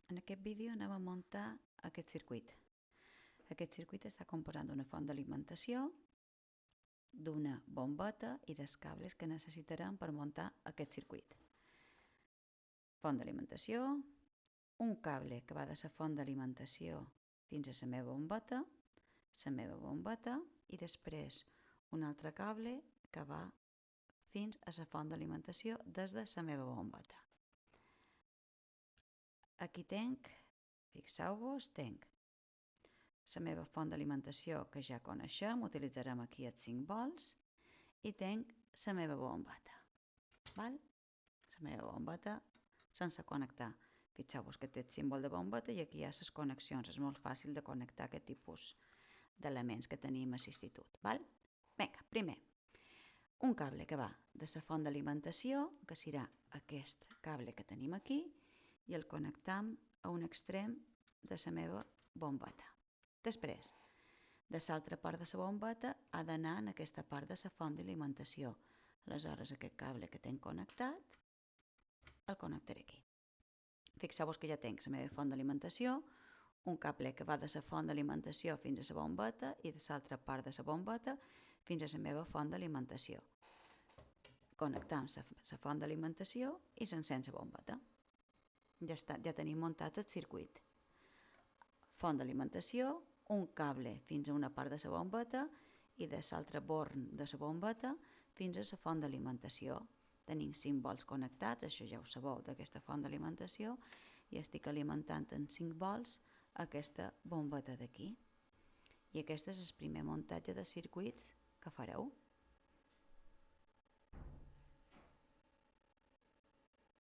En aquest vídeo anem a muntar aquest circuit. Aquest circuit està composat d'una font d'alimentació, d'una bombeta i dels cables que necessitarem per muntar aquest circuit. Font d'alimentació, un cable que va de la font d'alimentació fins a la meva bombeta i després un altre cable que va fins a la font d'alimentació des de la meva bombeta. Aquí fixeu-vos, tenc la meva font d'alimentació que ja coneixem, utilitzarem aquí els 5 volts, i tenc la meva bombeta. La meva bombeta sense connectar. Fixeu-vos que té el símbol de bombeta i aquí hi ha les connexions. És molt fàcil de connectar aquest tipus d'elements que tenim a l'institut. Vinga, primer, un cable que va de la font d'alimentació, que serà aquest cable que tenim aquí, i el connectam a un extrem de la meva bombeta. Després, de l'altra part de la bombeta ha d'anar en aquesta part de la font d'alimentació. Aleshores, aquest cable que tenc connectat el connectaré aquí. Fixeu-vos que ja tenc la meva font d'alimentació, un cable que va de la font d'alimentació fins a la bombeta i de l'altra part de la bombeta fins a la meva font d'alimentació. Connectam la font d'alimentació i s'encén la bombeta. Ja està, ja tenim muntat el circuit. Font d'alimentació, un cable fins a una part de la bombeta i de l'altre born de la bombeta fins a la font d'alimentació. Tenim 5 volts connectats, això ja ho sabeu d'aquesta font d'alimentació, i estic alimentant amb 5 volts aquesta bombeta d'aquí. I aquest és el primer muntatge de circuits que fareu.